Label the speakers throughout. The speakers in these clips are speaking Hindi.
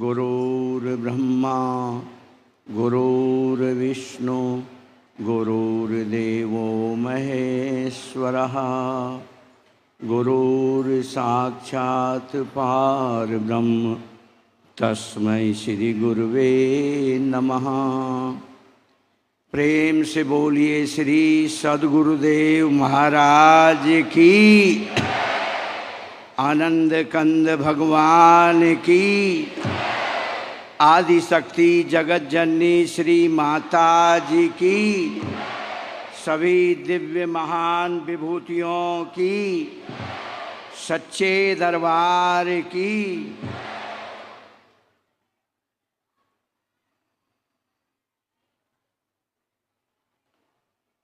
Speaker 1: गुरुर्ब्रह्मा गुरुर्विष्णु गुरुर्देवो महेश्वरः गुरुर्साक्षात् परब्रह्म तस्मै श्री गुरुवे नमः। प्रेम से बोलिए श्री सद्गुरुदेव महाराज की, आनंद कंद भगवान की, आदि शक्ति जगत जननी श्री माता जी की, सभी दिव्य महान विभूतियों की, सच्चे दरबार की।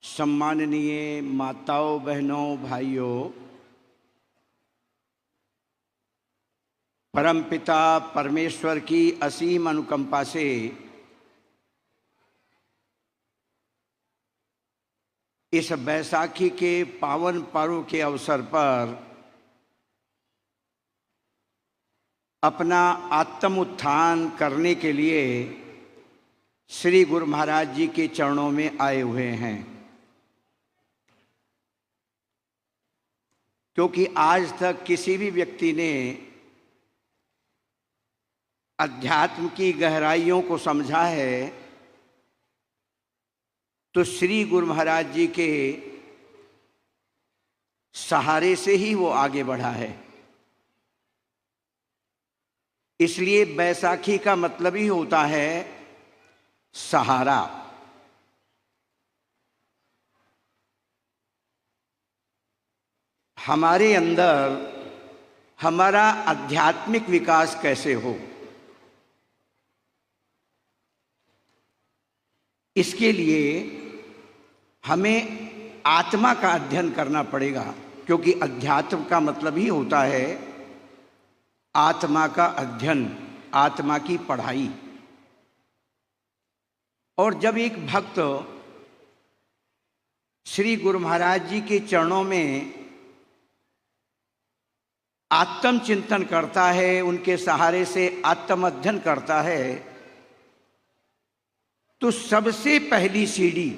Speaker 1: सम्माननीय माताओं, बहनों, भाइयों, परमपिता परमेश्वर की असीम अनुकंपा से इस बैसाखी के पावन पर्व के अवसर पर अपना आत्म उत्थान करने के लिए श्री गुरु महाराज जी के चरणों में आए हुए हैं, क्योंकि आज तक किसी भी व्यक्ति ने अध्यात्म की गहराइयों को समझा है तो श्री गुरु महाराज जी के सहारे से ही वो आगे बढ़ा है। इसलिए बैसाखी का मतलब ही होता है सहारा। हमारे अंदर हमारा आध्यात्मिक विकास कैसे हो, इसके लिए हमें आत्मा का अध्ययन करना पड़ेगा, क्योंकि अध्यात्म का मतलब ही होता है आत्मा का अध्ययन, आत्मा की पढ़ाई। और जब एक भक्त श्री गुरु महाराज जी के चरणों में आत्म चिंतन करता है, उनके सहारे से आत्म अध्ययन करता है, तो सबसे पहली सीढ़ी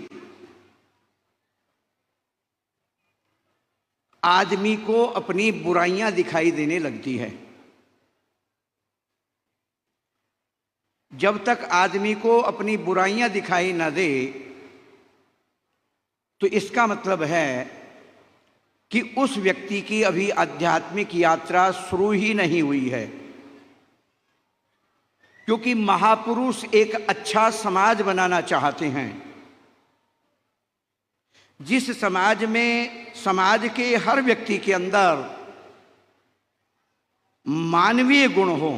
Speaker 1: आदमी को अपनी बुराइयां दिखाई देने लगती है। जब तक आदमी को अपनी बुराइयां दिखाई न दे तो इसका मतलब है कि उस व्यक्ति की अभी आध्यात्मिक यात्रा शुरू ही नहीं हुई है। क्योंकि महापुरुष एक अच्छा समाज बनाना चाहते हैं, जिस समाज में समाज के हर व्यक्ति के अंदर मानवीय गुण हो।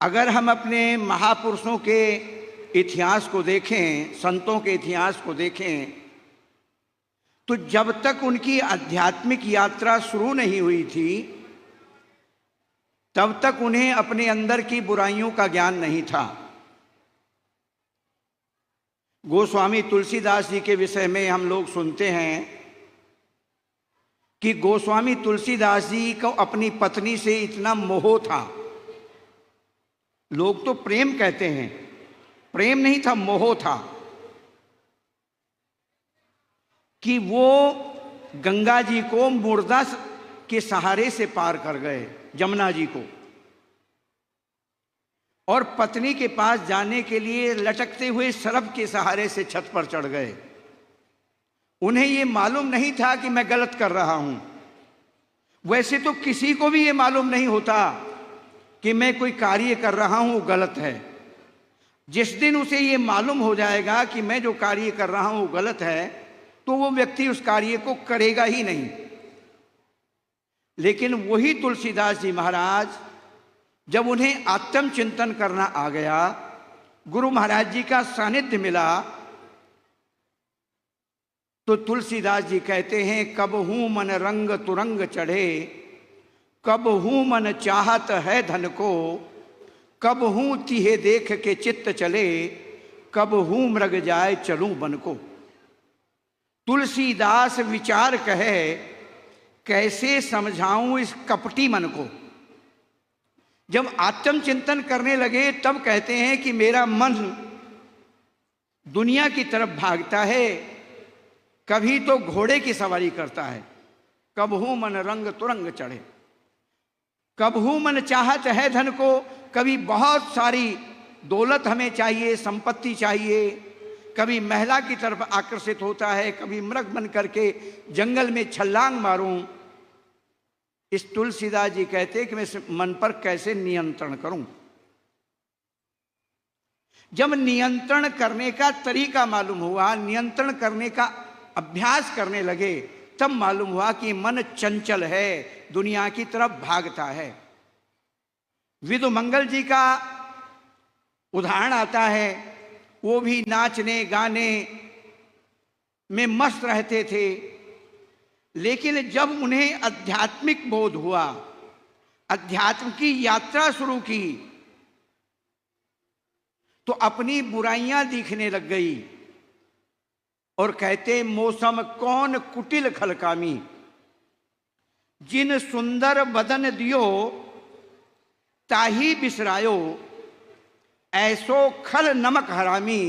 Speaker 1: अगर हम अपने महापुरुषों के इतिहास को देखें, संतों के इतिहास को देखें, तो जब तक उनकी आध्यात्मिक यात्रा शुरू नहीं हुई थी तब तक उन्हें अपने अंदर की बुराइयों का ज्ञान नहीं था। गोस्वामी तुलसीदास जी के विषय में हम लोग सुनते हैं कि गोस्वामी तुलसीदास जी को अपनी पत्नी से इतना मोह था। लोग तो प्रेम कहते हैं, प्रेम नहीं था, मोह था, कि वो गंगा जी को मुर्दा के सहारे से पार कर गए, जमुना जी को, और पत्नी के पास जाने के लिए लटकते हुए सर्प के सहारे से छत पर चढ़ गए। उन्हें ये मालूम नहीं था कि मैं गलत कर रहा हूं। वैसे तो किसी को भी ये मालूम नहीं होता कि मैं कोई कार्य कर रहा हूं वो गलत है। जिस दिन उसे ये मालूम हो जाएगा कि मैं जो कार्य कर रहा हूं वो गलत है, तो वो व्यक्ति उस कार्य को करेगा ही नहीं। लेकिन वही तुलसीदास जी महाराज, जब उन्हें आत्म चिंतन करना आ गया, गुरु महाराज जी का सानिध्य मिला, तो तुलसीदास जी कहते हैं, कब हूं मन रंग तुरंग चढ़े, कब हूं मन चाहत है धन को, कब हूं तिहे देख के चित्त चले, कब हूं मृग जाए चलूं बन को। तुलसीदास विचार कहे, कैसे समझाऊं इस कपटी मन को। जब आत्मचिंतन करने लगे तब कहते हैं कि मेरा मन दुनिया की तरफ भागता है, कभी तो घोड़े की सवारी करता है, कबहू मन रंग तुरंग चढ़े, कबहू मन चाहत है धन को, कभी बहुत सारी दौलत हमें चाहिए, संपत्ति चाहिए, कभी महिला की तरफ आकर्षित होता है, कभी मृग बन करके जंगल में छलांग मारूं। इस तुलसीदास जी कहते हैं कि मैं इस मन पर कैसे नियंत्रण करूं। जब नियंत्रण करने का तरीका मालूम हुआ, नियंत्रण करने का अभ्यास करने लगे, तब मालूम हुआ कि मन चंचल है, दुनिया की तरफ भागता है। विदु मंगल जी का उदाहरण आता है, वो भी नाचने गाने में मस्त रहते थे, लेकिन जब उन्हें आध्यात्मिक बोध हुआ, अध्यात्म की यात्रा शुरू की, तो अपनी बुराइयां दिखने लग गई और कहते मौसम कौन कुटिल खलकामी, जिन सुंदर बदन दियो ताही बिसरायो, ऐसो खल नमक हरामी,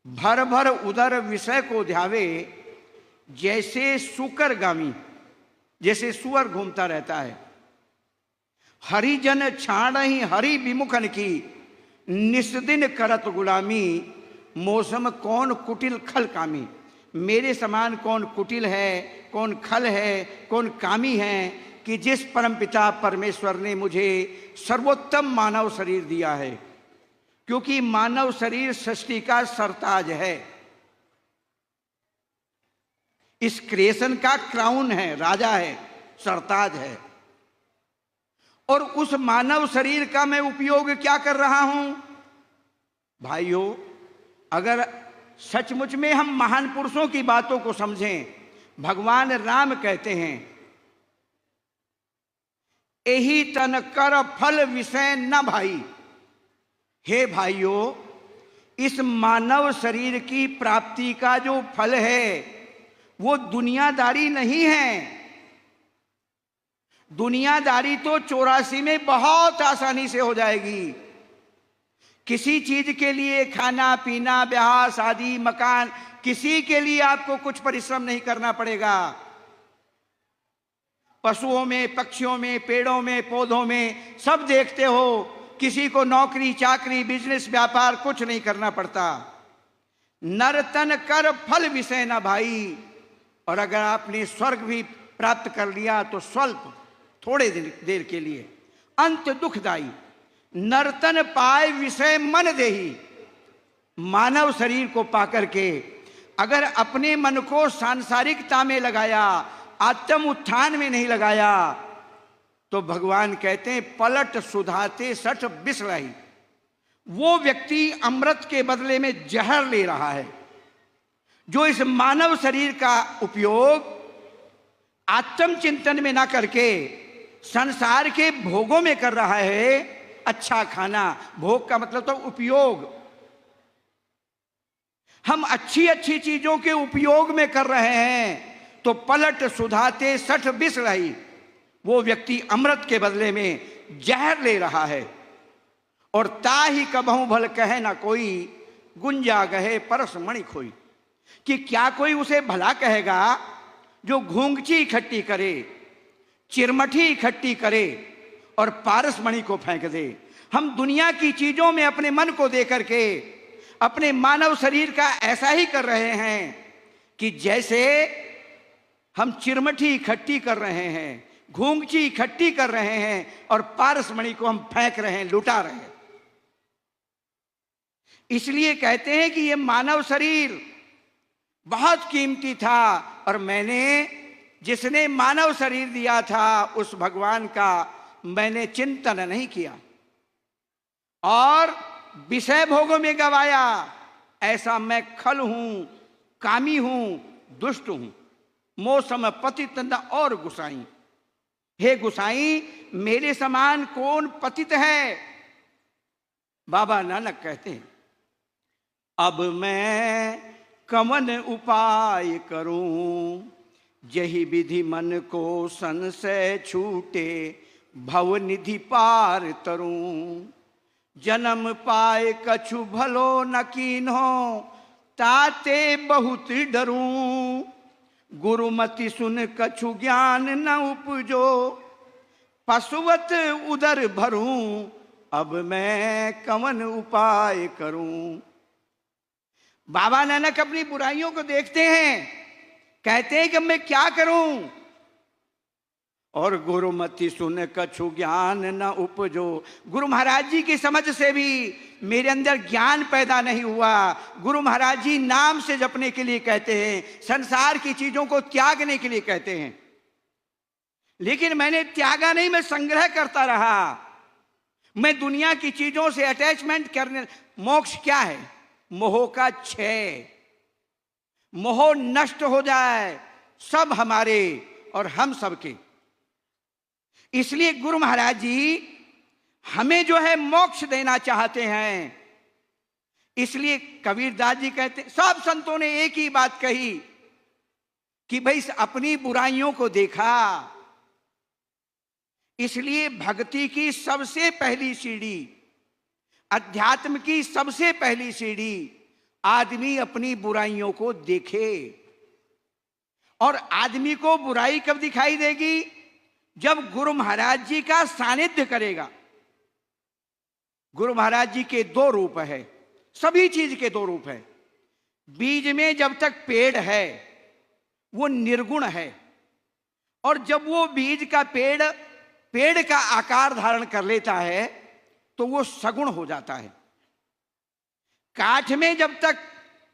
Speaker 1: भर भर उदर विषय को ध्यावे, जैसे सुकर गामी, जैसे सुअर घूमता रहता है। हरिजन छाण ही हरि विमुखन की, निस्दिन करत गुलामी, मौसम कौन कुटिल खल कामी। मेरे समान कौन कुटिल है, कौन खल है, कौन कामी है कि जिस परमपिता परमेश्वर ने मुझे सर्वोत्तम मानव शरीर दिया है, क्योंकि मानव शरीर सृष्टि का सरताज है, इस क्रिएशन का क्राउन है, राजा है, सरताज है। और उस मानव शरीर का मैं उपयोग क्या कर रहा हूं? भाइयों, अगर सचमुच में हम महान पुरुषों की बातों को समझें, भगवान राम कहते हैं, एही तन कर फल विषय न भाई। हे भाइयों, इस मानव शरीर की प्राप्ति का जो फल है वो दुनियादारी नहीं है। दुनियादारी तो 84 में बहुत आसानी से हो जाएगी। किसी चीज के लिए खाना पीना, ब्याह शादी, मकान, किसी के लिए आपको कुछ परिश्रम नहीं करना पड़ेगा। पशुओं में, पक्षियों में, पेड़ों में, पौधों में सब देखते हो, किसी को नौकरी चाकरी, बिजनेस, व्यापार कुछ नहीं करना पड़ता। नरतन कर फल विषय न भाई। और अगर आपने स्वर्ग भी प्राप्त कर लिया तो स्वल्प, थोड़े देर के लिए, अंत दुखदाई। नर्तन पाए विषय मन देही। मानव शरीर को पाकर के अगर अपने मन को सांसारिकता में लगाया, आत्म उत्थान में नहीं लगाया, तो भगवान कहते हैं पलट सुधाते सठ बिसलाई। वो व्यक्ति अमृत के बदले में जहर ले रहा है। जो इस मानव शरीर का उपयोग आत्मचिंतन में ना करके संसार के भोगों में कर रहा है, अच्छा खाना, भोग का मतलब तो उपयोग, हम अच्छी अच्छी चीजों के उपयोग में कर रहे हैं, तो पलट सुधाते सठ बिसलाई। वो व्यक्ति अमृत के बदले में जहर ले रहा है। और ताही कबहू भल कहे ना कोई, गुंजा गहे परस मणि खोई। कि क्या कोई उसे भला कहेगा जो घूंघची इकट्ठी करे, चिरमठी इकट्ठी करे और पारस मणि को फेंक दे। हम दुनिया की चीजों में अपने मन को दे करके अपने मानव शरीर का ऐसा ही कर रहे हैं कि जैसे हम चिरमठी इकट्ठी कर रहे हैं, घूंघची इकट्ठी कर रहे हैं और पारस मणि को हम फेंक रहे हैं, लुटा रहे हैं। इसलिए कहते हैं कि ये मानव शरीर बहुत कीमती था और मैंने, जिसने मानव शरीर दिया था, उस भगवान का मैंने चिंतन नहीं किया और विषय भोगों में गवाया। ऐसा मैं खल हूं, कामी हूं, दुष्ट हूं। मौसम पतित न और गुसाई। हे गुसाई, मेरे समान कौन पतित है? बाबा नानक कहते हैं, अब मैं कमन उपाय करूं, यही विधि मन को संशय छूटे, भवनिधि पार तरूं। जन्म पाए कछु भलो न कीन्हो, ताते बहुत डरूं। गुरुमति सुन कछु ज्ञान न उपजो, पशुवत उदर भरूं। अब मैं कवन उपाय करूं। बाबा नानक अपनी बुराइयों को देखते हैं, कहते हैं कि मैं क्या करूं। और गुरुमति सुन कछु ज्ञान न उपजो, गुरु महाराज जी की समझ से भी मेरे अंदर ज्ञान पैदा नहीं हुआ। गुरु महाराज जी नाम से जपने के लिए कहते हैं, संसार की चीजों को त्यागने के लिए कहते हैं, लेकिन मैंने त्यागा नहीं, मैं संग्रह करता रहा। मैं दुनिया की चीजों से अटैचमेंट करने। मोक्ष क्या है? मोह का क्षय। मोह नष्ट हो जाए, सब हमारे और हम सबके। इसलिए गुरु महाराज जी हमें जो है मोक्ष देना चाहते हैं। इसलिए कबीरदास जी कहते, सब संतों ने एक ही बात कही कि भाई अपनी बुराइयों को देखा। इसलिए भक्ति की सबसे पहली सीढ़ी, अध्यात्म की सबसे पहली सीढ़ी, आदमी अपनी बुराइयों को देखे। और आदमी को बुराई कब दिखाई देगी? जब गुरु महाराज जी का सानिध्य करेगा। गुरु महाराज जी के दो रूप है, सभी चीज के दो रूप है। बीज में जब तक पेड़ है वो निर्गुण है, और जब वो बीज का पेड़ का आकार धारण कर लेता है तो वो सगुण हो जाता है। काठ में जब तक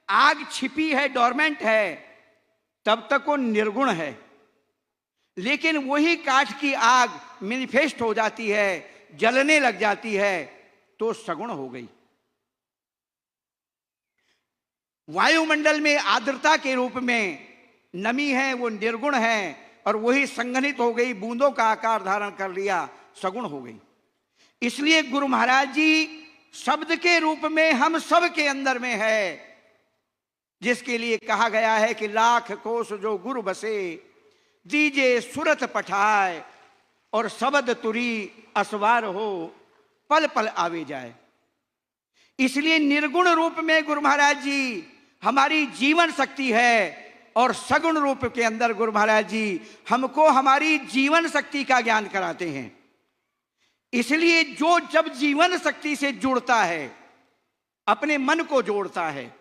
Speaker 1: आग छिपी है, डोरमेंट है, तब तक वो निर्गुण है। लेकिन वही काठ की आग मैनिफेस्ट हो जाती है, जलने लग जाती है, तो सगुण हो गई। वायुमंडल में आर्द्रता के रूप में नमी है, वो निर्गुण है, और वही संघनित हो गई, बूंदों का आकार धारण कर लिया, सगुण हो गई। इसलिए गुरु महाराज जी शब्द के रूप में हम सब के अंदर में है, जिसके लिए कहा गया है कि लाख कोस जो गुरु बसे, दीजे सुरत पठाए, और शब्द तुरी असवार हो, पल पल आवे जाए। इसलिए निर्गुण रूप में गुरु महाराज जी हमारी जीवन शक्ति है, और सगुण रूप के अंदर गुरु महाराज जी हमको हमारी जीवन शक्ति का ज्ञान कराते हैं। इसलिए जो जब जीवन शक्ति से जुड़ता है, अपने मन को जोड़ता है,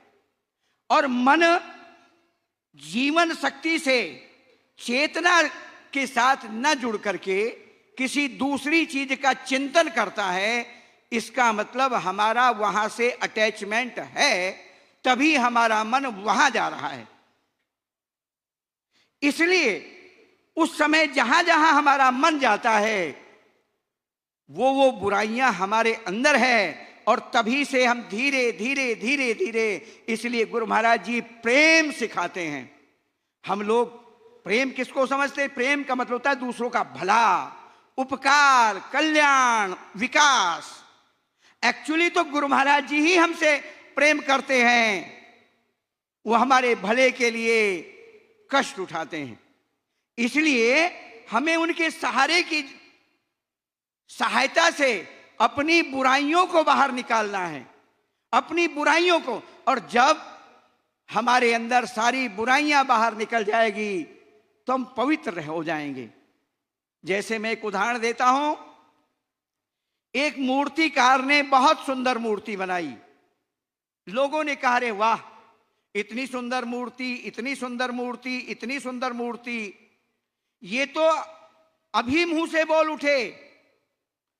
Speaker 1: और मन जीवन शक्ति से चेतना के साथ न जुड़ करके किसी दूसरी चीज का चिंतन करता है, इसका मतलब हमारा वहां से अटैचमेंट है, तभी हमारा मन वहां जा रहा है। इसलिए उस समय जहां जहां हमारा मन जाता है वो बुराइयां हमारे अंदर है, और तभी से हम धीरे धीरे धीरे धीरे, इसलिए गुरु महाराज जी प्रेम सिखाते हैं। हम लोग प्रेम किसको समझते हैं? प्रेम का मतलब होता है दूसरों का भला, उपकार, कल्याण, विकास। एक्चुअली तो गुरु महाराज जी ही हमसे प्रेम करते हैं, वो हमारे भले के लिए कष्ट उठाते हैं। इसलिए हमें उनके सहारे की सहायता से अपनी बुराइयों को बाहर निकालना है, अपनी बुराइयों को। और जब हमारे अंदर सारी बुराइयां बाहर निकल जाएगी तो हम पवित्र हो जाएंगे। जैसे मैं एक उदाहरण देता हूं, एक मूर्तिकार ने बहुत सुंदर मूर्ति बनाई। लोगों ने कहा, रे वाह, इतनी सुंदर मूर्ति, इतनी सुंदर मूर्ति, इतनी सुंदर मूर्ति। ये तो अभी मुंह से बोल उठे।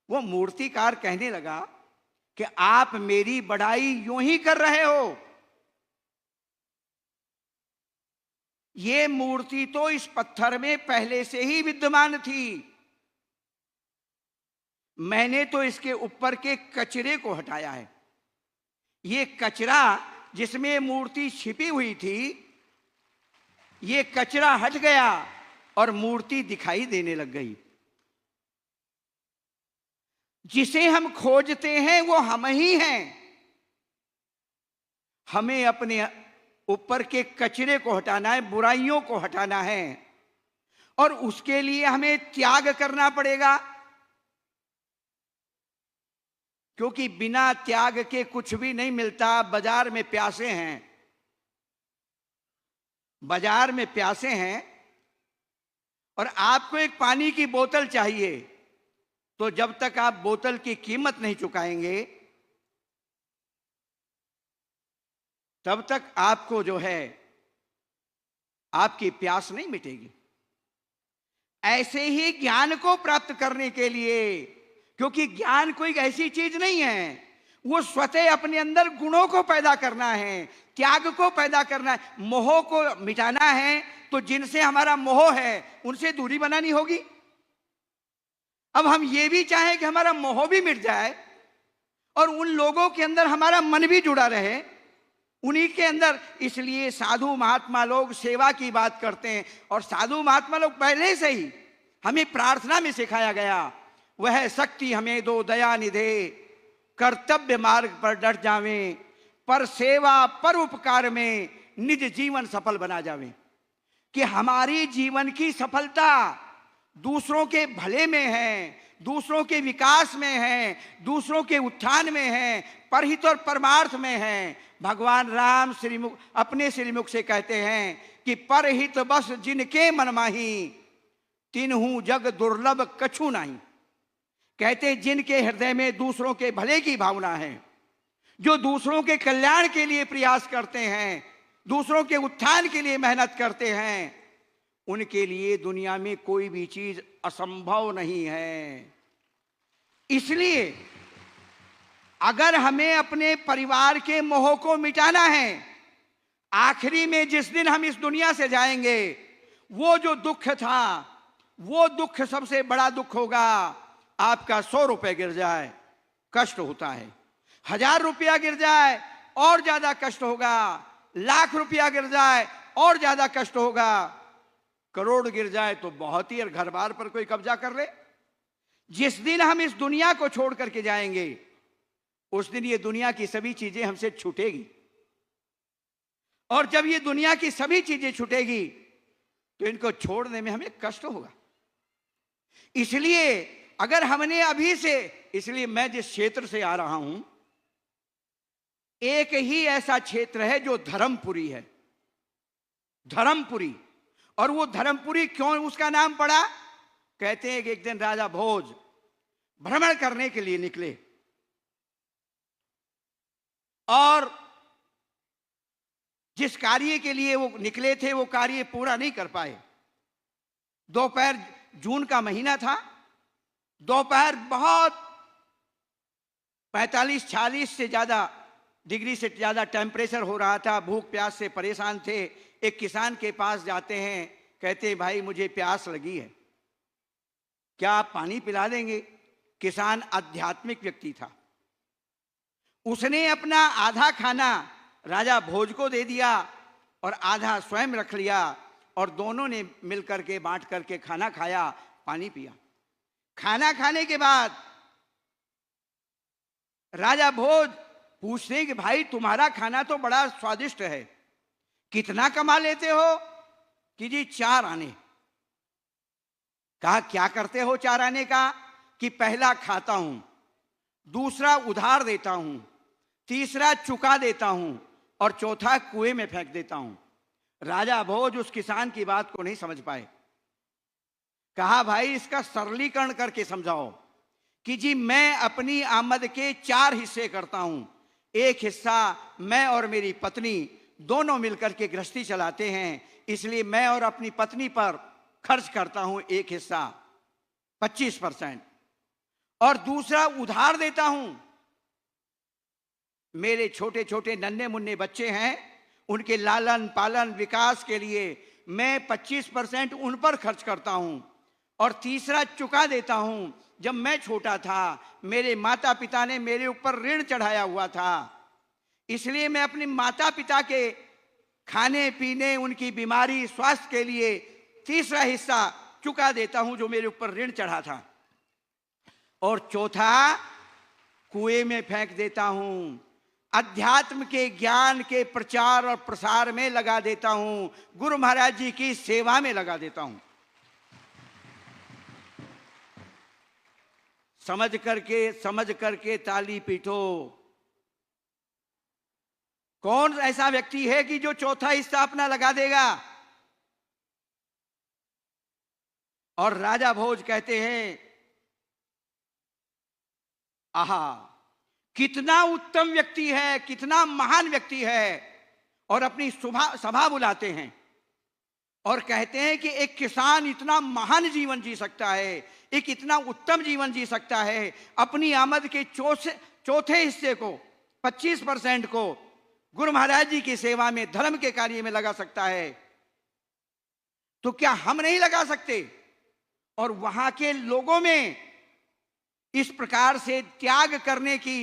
Speaker 1: वो मूर्तिकार कहने लगा कि आप मेरी बड़ाई यूं ही कर रहे हो। ये मूर्ति तो इस पत्थर में पहले से ही विद्यमान थी, मैंने तो इसके ऊपर के कचरे को हटाया है। ये कचरा जिसमें मूर्ति छिपी हुई थी, ये कचरा हट गया और मूर्ति दिखाई देने लग गई। जिसे हम खोजते हैं वो हम ही हैं। हमें अपने ऊपर के कचरे को हटाना है, बुराइयों को हटाना है, और उसके लिए हमें त्याग करना पड़ेगा। क्योंकि बिना त्याग के कुछ भी नहीं मिलता। बाजार में प्यासे हैं, बाजार में प्यासे हैं और आपको एक पानी की बोतल चाहिए, तो जब तक आप बोतल की कीमत नहीं चुकाएंगे तब तक आपको जो है आपकी प्यास नहीं मिटेगी। ऐसे ही ज्ञान को प्राप्त करने के लिए, क्योंकि ज्ञान कोई ऐसी चीज नहीं है, वो स्वतः अपने अंदर गुणों को पैदा करना है, त्याग को पैदा करना है, मोह को मिटाना है। तो जिनसे हमारा मोह है उनसे दूरी बनानी होगी। अब हम ये भी चाहें कि हमारा मोह भी मिट जाए और उन लोगों के अंदर हमारा मन भी जुड़ा रहे, उन्हीं के अंदर। इसलिए साधु महात्मा लोग सेवा की बात करते हैं, और साधु महात्मा लोग पहले से ही हमें प्रार्थना में सिखाया गया, वह शक्ति हमें दो दया निधे, कर्तव्य मार्ग पर डट जावें, पर सेवा पर उपकार में निज जीवन सफल बना जावें। कि हमारी जीवन की सफलता दूसरों के भले में है, दूसरों के विकास में है, दूसरों के उत्थान में है, परहित और परमार्थ में है। भगवान राम श्रीमुख अपने श्रीमुख से कहते हैं कि परहित बस जिनके मन माही, तिन्हु जग दुर्लभ कछु नहीं। कहते जिनके हृदय में दूसरों के भले की भावना है, जो दूसरों के कल्याण के लिए प्रयास करते हैं, दूसरों के उत्थान के लिए मेहनत करते हैं, उनके लिए दुनिया में कोई भी चीज असंभव नहीं है। इसलिए अगर हमें अपने परिवार के मोह को मिटाना है, आखिरी में जिस दिन हम इस दुनिया से जाएंगे, वो जो दुख था, वो दुख सबसे बड़ा दुख होगा। आपका 100 रुपए गिर जाए कष्ट होता है, 1000 रुपया गिर जाए और ज्यादा कष्ट होगा, लाख रुपया गिर जाए और ज्यादा कष्ट होगा, करोड़ गिर जाए तो बहुत ही, और घर बार पर कोई कब्जा कर ले। जिस दिन हम इस दुनिया को छोड़ करके जाएंगे, उस दिन ये दुनिया की सभी चीजें हमसे छूटेगी, और जब ये दुनिया की सभी चीजें छूटेगी तो इनको छोड़ने में हमें कष्ट होगा। इसलिए अगर हमने अभी से, इसलिए मैं जिस क्षेत्र से आ रहा हूं, एक ही ऐसा क्षेत्र है जो धर्मपुरी है, धर्मपुरी। और वो धर्मपुरी क्यों उसका नाम पड़ा? कहते हैं कि एक दिन राजा भोज भ्रमण करने के लिए निकले और जिस कार्य के लिए वो निकले थे वो कार्य पूरा नहीं कर पाए। दोपहर, जून का महीना था, दोपहर बहुत 45-46 से ज्यादा डिग्री से ज्यादा टेम्परेचर हो रहा था, भूख प्यास से परेशान थे। एक किसान के पास जाते हैं, कहते हैं भाई मुझे प्यास लगी है, क्या आप पानी पिला देंगे? किसान आध्यात्मिक व्यक्ति था, उसने अपना आधा खाना राजा भोज को दे दिया और आधा स्वयं रख लिया, और दोनों ने मिलकर के बांट करके खाना खाया, पानी पिया। खाना खाने के बाद राजा भोज पूछते हैं कि भाई तुम्हारा खाना तो बड़ा स्वादिष्ट है, कितना कमा लेते हो? कि जी 4 आने। कहा क्या करते हो 4 आने का? कि पहला खाता हूं, दूसरा उधार देता हूं, तीसरा चुका देता हूं और चौथा कुएं में फेंक देता हूं। राजा भोज उस किसान की बात को नहीं समझ पाए। कहा भाई इसका सरलीकरण करके समझाओ। कि जी मैं अपनी आमद के 4 हिस्से करता हूं, एक हिस्सा मैं और मेरी पत्नी दोनों मिलकर के गृहस्थी चलाते हैं, इसलिए मैं और अपनी पत्नी पर खर्च करता हूं एक हिस्सा 25%, और दूसरा उधार देता हूं। मेरे छोटे छोटे नन्हे मुन्ने बच्चे हैं, उनके लालन पालन विकास के लिए मैं 25% उन पर खर्च करता हूं, और तीसरा चुका देता हूं। जब मैं छोटा था मेरे माता पिता ने मेरे ऊपर ऋण चढ़ाया हुआ था, इसलिए मैं अपने माता पिता के खाने पीने, उनकी बीमारी स्वास्थ्य के लिए तीसरा हिस्सा चुका देता हूं जो मेरे ऊपर ऋण चढ़ा था, और चौथा कुएं में फेंक देता हूं। अध्यात्म के ज्ञान के प्रचार और प्रसार में लगा देता हूं, गुरु महाराज जी की सेवा में लगा देता हूं। समझ करके ताली पीटो। कौन ऐसा व्यक्ति है कि जो चौथा हिस्सा अपना लगा देगा? और राजा भोज कहते हैं, आहा, कितना उत्तम व्यक्ति है, कितना महान व्यक्ति है। और अपनी सभा बुलाते हैं और कहते हैं कि एक किसान इतना महान जीवन जी सकता है, एक इतना उत्तम जीवन जी सकता है, अपनी आमद के चौथे हिस्से को, 25% को गुरु महाराज जी की सेवा में, धर्म के कार्य में लगा सकता है। तो क्या हम नहीं लगा सकते? और वहां के लोगों में इस प्रकार से त्याग करने की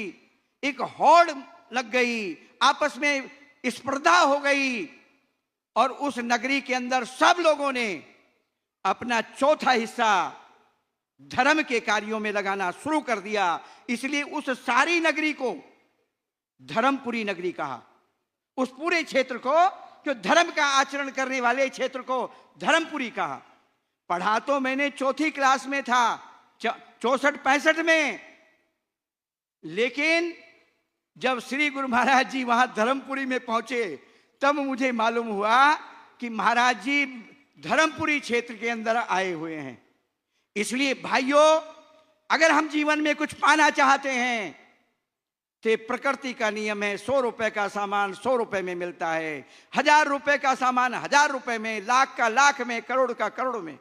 Speaker 1: एक होड़ लग गई, आपस में स्पर्धा हो गई और उस नगरी के अंदर सब लोगों ने अपना चौथा हिस्सा धर्म के कार्यों में लगाना शुरू कर दिया। इसलिए उस सारी नगरी को धर्मपुरी नगरी कहा। उस पूरे क्षेत्र को, जो धर्म का आचरण करने वाले क्षेत्र को, धर्मपुरी कहा। पढ़ा तो मैंने चौथी क्लास में था, 64-65 में, लेकिन जब श्री गुरु महाराज जी वहां धर्मपुरी में पहुंचे तब मुझे मालूम हुआ कि महाराज जी धर्मपुरी क्षेत्र के अंदर आए हुए हैं। इसलिए भाइयों, अगर हम जीवन में कुछ पाना चाहते हैं तो प्रकृति का नियम है, 100 रुपए का सामान 100 रुपए में मिलता है, 1000 रुपए का सामान 1000 रुपए में, लाख का लाख में, करोड़ का करोड़ में।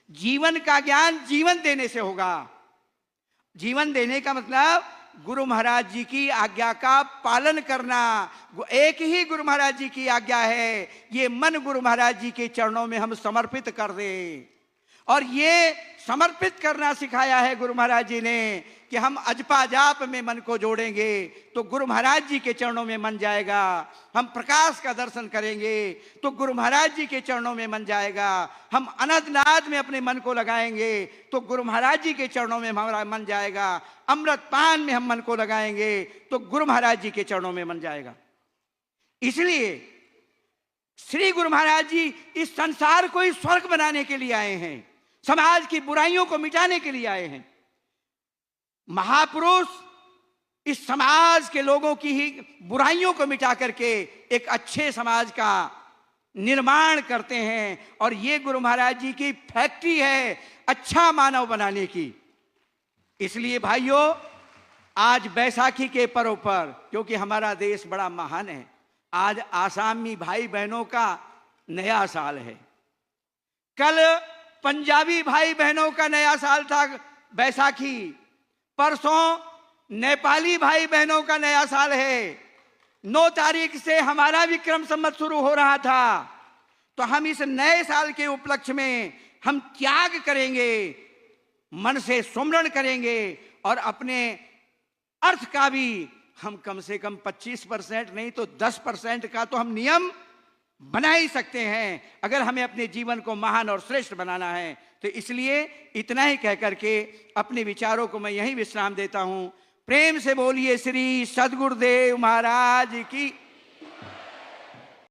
Speaker 1: जीवन का ज्ञान जीवन देने से होगा। जीवन देने का मतलब गुरु महाराज जी की आज्ञा का पालन करना। एक ही गुरु महाराज जी की आज्ञा है, ये मन गुरु महाराज जी के चरणों में हम समर्पित कर दें। और ये समर्पित करना सिखाया है गुरु महाराज जी ने कि हम अजपा जाप में मन को जोड़ेंगे तो गुरु महाराज जी के चरणों में मन जाएगा। हम प्रकाश का दर्शन करेंगे तो गुरु महाराज जी के चरणों में मन जाएगा। हम अनंतनाद में अपने मन को लगाएंगे तो गुरु महाराज जी के चरणों में हमारा मन जाएगा। अमृत पान में हम मन को लगाएंगे तो गुरु महाराज जी के चरणों में मन जाएगा। इसलिए श्री गुरु महाराज जी इस संसार को ही स्वर्ग बनाने के लिए आए हैं, समाज की बुराइयों को मिटाने के लिए आए हैं। महापुरुष इस समाज के लोगों की ही बुराइयों को मिटा करके एक अच्छे समाज का निर्माण करते हैं। और ये गुरु महाराज जी की फैक्ट्री है अच्छा मानव बनाने की। इसलिए भाइयों, आज बैसाखी के पर्व पर, क्योंकि हमारा देश बड़ा महान है, आज आसामी भाई बहनों का नया साल है। कल पंजाबी भाई बहनों का नया साल था बैसाखी। परसों नेपाली भाई बहनों का नया साल है। 9 तारीख से हमारा विक्रम संवत शुरू हो रहा था। तो हम इस नए साल के उपलक्ष्य में हम त्याग करेंगे, मन से सुमरण करेंगे और अपने अर्थ का भी हम कम से कम 25% नहीं तो 10% का तो हम नियम बना ही सकते हैं, अगर हमें अपने जीवन को महान और श्रेष्ठ बनाना है। तो इसलिए इतना ही कह करके अपने विचारों को मैं यहीं विश्राम देता हूं। प्रेम से बोलिए श्री सद्गुरुदेव महाराज की।